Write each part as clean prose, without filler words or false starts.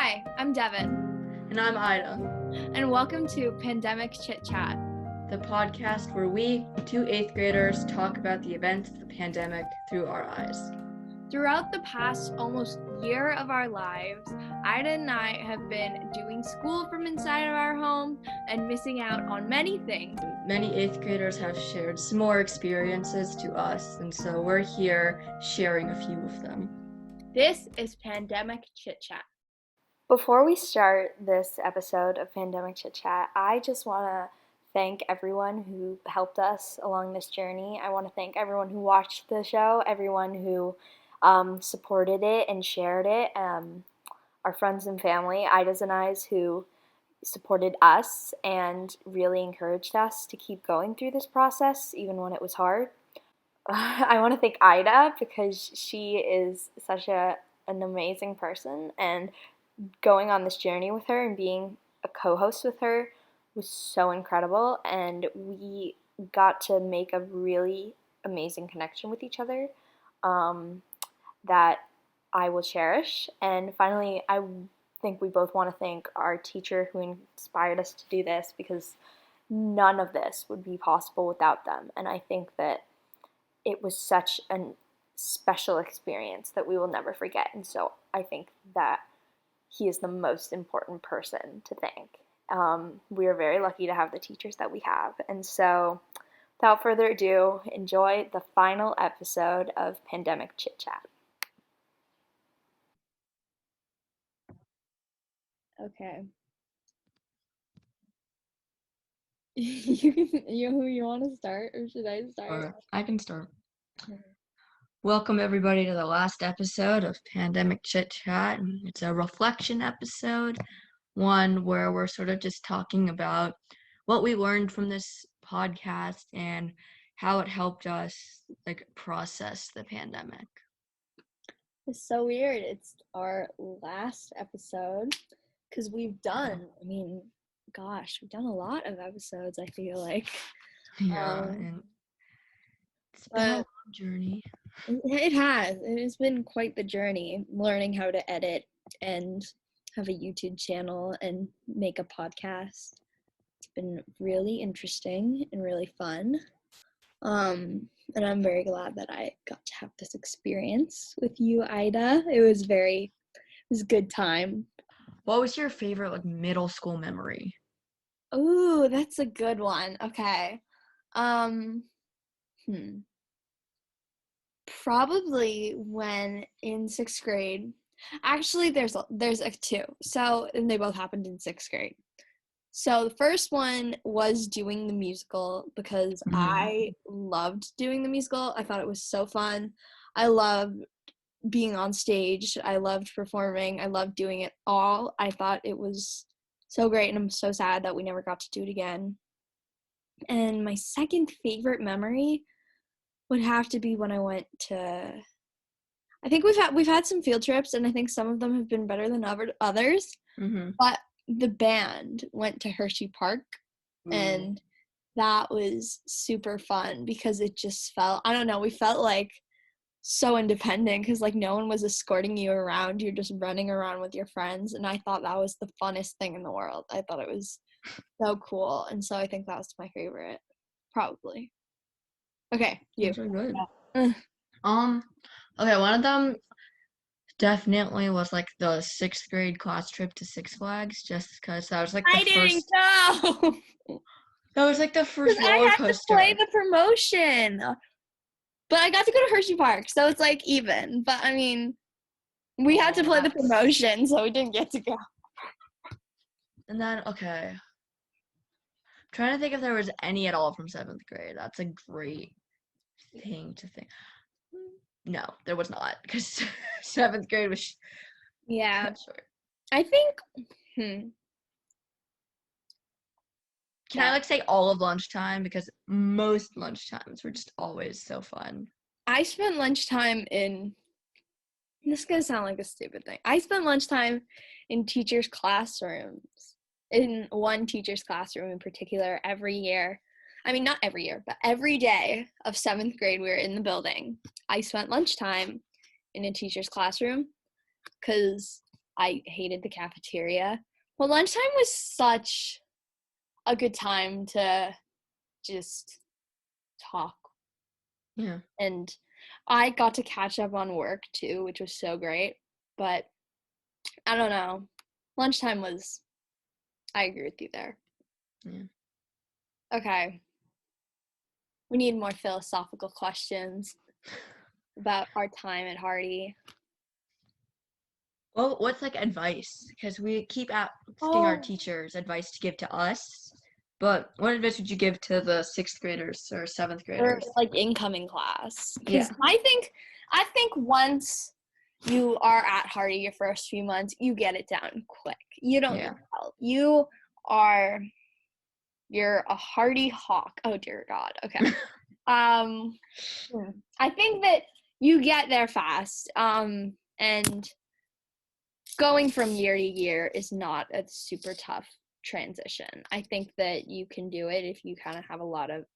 Hi, I'm Devin, And I'm Ida, and welcome to Pandemic Chit Chat. the podcast where we, two 8th graders, talk about the events of the pandemic through our eyes. Throughout the past almost year of our lives, Ida and I have been doing school from inside of our home and missing out on many things. Many 8th graders have shared similar experiences to us, and so we're here sharing a few of them. This is Pandemic Chit Chat. Before we start this episode of Pandemic Chit Chat, I just want to thank everyone who helped us along this journey. I want to thank everyone who watched the show, everyone who supported it and shared it, our friends and family, Ida's and I's, who supported us and really encouraged us to keep going through this process, even when it was hard. I want to thank Ida because she is such an amazing person, and going on this journey with her and being a co-host with her was so incredible, and we got to make a really amazing connection with each other that I will cherish. And finally, I think we both want to thank our teacher who inspired us to do this, because none of this would be possible without them. And I think that it was such a special experience that we will never forget. And so I think that he is the most important person to thank. We are very lucky to have the teachers that we have. And so, without further ado, enjoy the final episode of Pandemic Chit Chat. Okay. You want to start, or should I start? Or I can start. Welcome everybody to the last episode of Pandemic Chit Chat. It's a reflection episode, one where we're sort of just talking about what we learned from this podcast and how it helped us process the pandemic. It's so weird. It's our last episode because we've done, we've done a lot of episodes, I feel like. Yeah, and it's been a long journey. It has. It has been quite the journey, learning how to edit and have a YouTube channel and make a podcast. It's been really interesting and really fun. And I'm very glad that I got to have this experience with you, Ida. It was a good time. What was your favorite middle school memory? Ooh, that's a good one. Okay. Probably when in 6th grade. Actually, there's two. So, and they both happened in 6th grade. So the first one was doing the musical, because I loved doing the musical. I thought it was so fun. I loved being on stage. I loved performing. I loved doing it all. I thought it was so great, and I'm so sad that we never got to do it again. And my second favorite memory would have to be when I went to, I think we've had some field trips, and I think some of them have been better than others. But the band went to Hershey Park, and that was super fun because it just felt, I don't know, we felt like so independent because no one was escorting you around. You're just running around with your friends, and I thought that was the funnest thing in the world. I thought it was so cool, and so I think that was my favorite, probably. Okay, you. Those are good. Okay, one of them definitely was the 6th grade class trip to Six Flags, just because that was the I didn't go. That was the first roller coaster. I had to play the promotion, but I got to go to Hershey Park, so it's even. But I mean, we had to play the promotion, so we didn't get to go. And then, okay, I'm trying to think if there was any at all from 7th grade. That's a great thing to think. No, there was not, because 7th grade was short. I think, Can I say all of lunchtime? Because most lunchtimes were just always so fun. I spent lunchtime in, this is going to sound like a stupid thing. I spent lunchtime in teachers' classrooms, in one teacher's classroom in particular, every year. I mean, not every year, but every day of 7th grade we were in the building. I spent lunchtime in a teacher's classroom because I hated the cafeteria. Well, lunchtime was such a good time to just talk. Yeah. And I got to catch up on work too, which was so great. But I don't know. Lunchtime was, I agree with you there. Yeah. Okay. We need more philosophical questions about our time at Hardy. Well, what's like advice? Because we keep asking our teachers advice to give to us, but what advice would you give to the 6th graders or 7th Or graders? like incoming class. Yeah. Because I think once you are at Hardy your first few months, you get it down quick. You don't Yeah. need help. You're a Hardy hawk. Oh dear God. Okay. I think that you get there fast. And going from year to year is not a super tough transition. I think that you can do it if you kind of have a lot of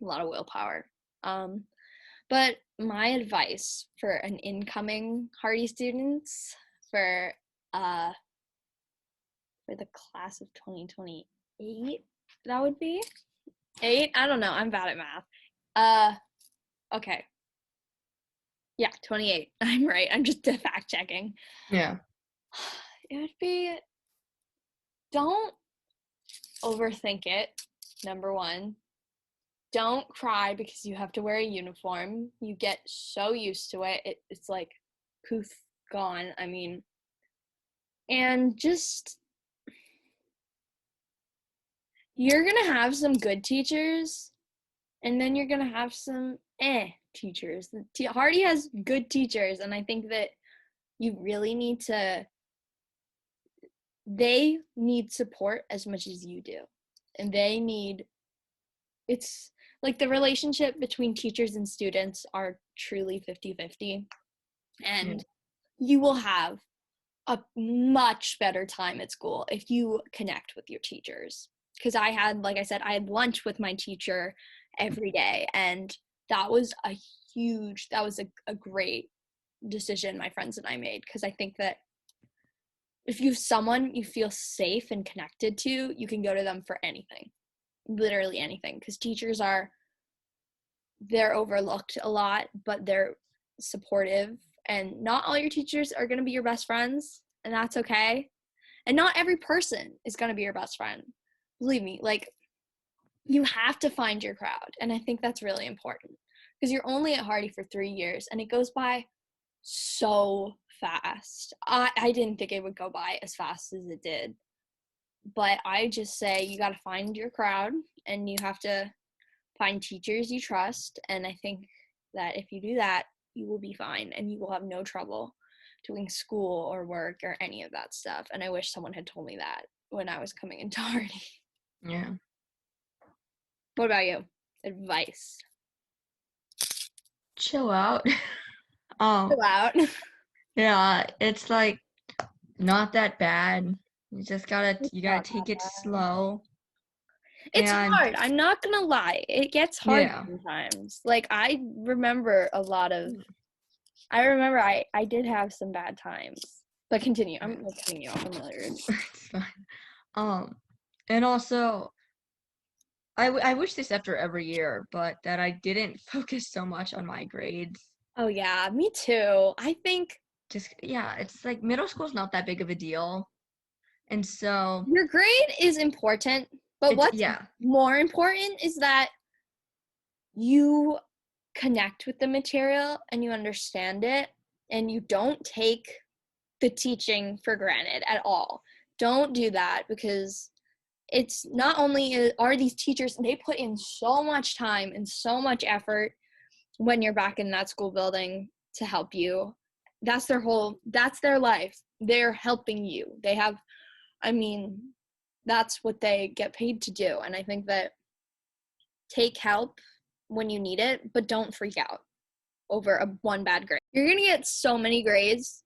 willpower. But my advice for an incoming Hardy students for the class of 2028, that would be 8. I don't know. I'm bad at math. Okay. Yeah, 28. I'm right. I'm just fact checking. Yeah. It would be, don't overthink it. Number 1. Don't cry because you have to wear a uniform. You get so used to it. It's like poof, gone. I mean, and just, you're going to have some good teachers, and then you're going to have some teachers. Hardy has good teachers, and I think that you really need to, they need support as much as you do. And it's like the relationship between teachers and students are truly 50-50. And you will have a much better time at school if you connect with your teachers. Because I had lunch with my teacher every day, and that was a great decision my friends and I made, because I think that if you have someone you feel safe and connected to, you can go to them for anything, literally anything, because they're overlooked a lot, but they're supportive, and not all your teachers are going to be your best friends, and that's okay. And not every person is going to be your best friend. Believe me, like, you have to find your crowd, and I think that's really important, because you're only at Hardy for 3 years, and it goes by so fast. I didn't think it would go by as fast as it did, but I just say you got to find your crowd, and you have to find teachers you trust, and I think that if you do that, you will be fine, and you will have no trouble doing school or work or any of that stuff. And I wish someone had told me that when I was coming into Hardy. Yeah. What about you? Advice? Chill out. Chill out. Yeah, it's like not that bad. You just gotta It's gotta not take that it bad. slow. It's And hard. I'm not gonna lie. It gets hard yeah. sometimes. Like, I remember I did have some bad times. But continue. I'm cutting you off. I'm really rude. It's fine. And also I wish this after every year, but that I didn't focus so much on my grades. Oh yeah, me too. I think Just yeah, it's like middle school's not that big of a deal. And so your grade is important, but what's yeah. more important is that you connect with the material and you understand it, and you don't take the teaching for granted at all. Don't do that, because it's not only are these teachers, they put in so much time and so much effort when you're back in that school building to help you. That's their life. They're helping you. That's what they get paid to do. And I think that take help when you need it, but don't freak out over one bad grade. You're going to get so many grades.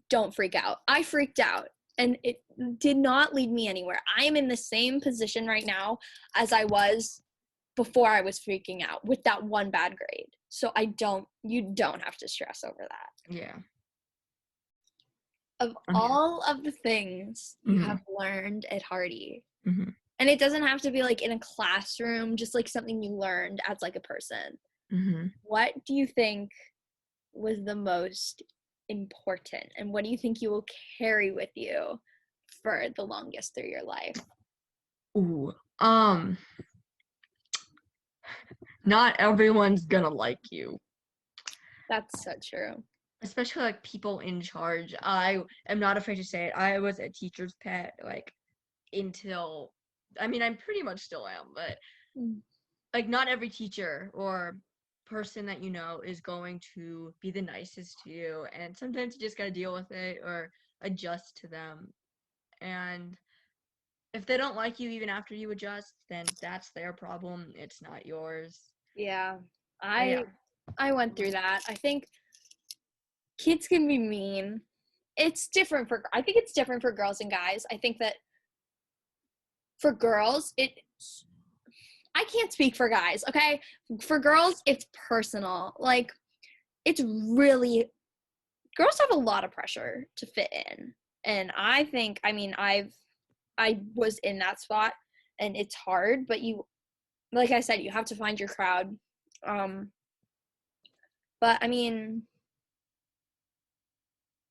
Don't freak out. I freaked out, and it did not lead me anywhere. I am in the same position right now as I was before I was freaking out with that one bad grade. So you don't have to stress over that. Yeah. of all of the things you have learned at Hardy, and it doesn't have to be like in a classroom, just like something you learned as like a person, what do you think was the most important, and what do you think you will carry with you for the longest through your life? Ooh, not everyone's gonna like you. That's so true. Especially like people in charge. I am not afraid to say it. I was a teacher's pet, like until, I mean, I'm pretty much still am, but like not every teacher or person that you know is going to be the nicest to you, and sometimes you just gotta deal with it or adjust to them. And if they don't like you even after you adjust, then that's their problem. It's not yours. Yeah, Yeah. I went through that. I think kids can be mean. It's different for, I think it's different for girls and guys. I think that for girls, I can't speak for guys, okay? For girls, it's personal. Like, it's really, girls have a lot of pressure to fit in. And I think, I mean, I was in that spot, and it's hard, but you, like I said, you have to find your crowd. But I mean,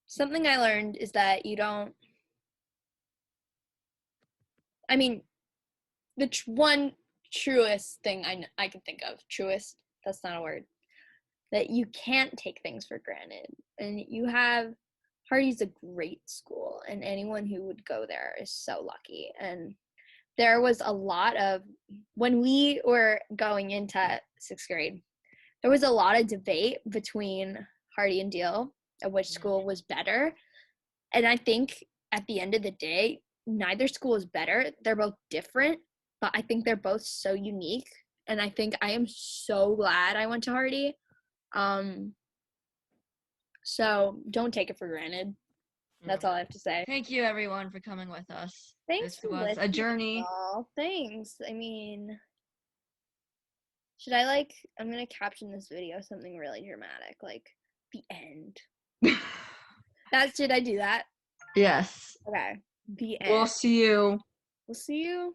something I learned is that you don't, I mean, the one truest thing I can think of, truest, that's not a word, that you can't take things for granted. And you have, Hardy's a great school, and anyone who would go there is so lucky. And there was a lot of, when we were going into 6th grade, there was a lot of debate between Hardy and Deal of which school was better. And I think at the end of the day, neither school is better. They're both different, but I think they're both so unique. And I think I am so glad I went to Hardy. So don't take it for granted. That's all I have to say. Thank you everyone for coming with us. Thanks This for was listening, a journey. y'all. Thanks. I mean, should I'm gonna caption this video something really dramatic, like the end. Should I do that? Yes. Okay. The end. We'll see you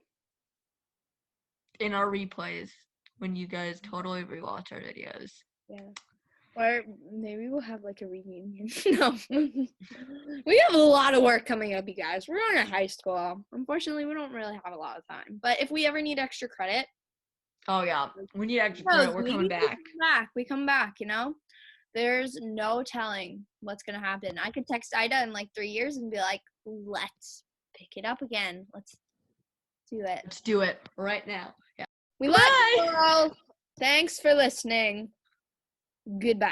in our replays when you guys totally rewatch our videos. Yeah. Or maybe we'll have like a reunion. No. We have a lot of work coming up, you guys. We're going to high school. Unfortunately, we don't really have a lot of time. But if we ever need extra credit. Oh yeah. We need extra credit. We're coming back. We come back, you know? There's no telling what's going to happen. I could text Ida in like 3 years and be like, let's pick it up again. Let's do it. Let's do it right now. Yeah. We love you all. Thanks for listening. Goodbye.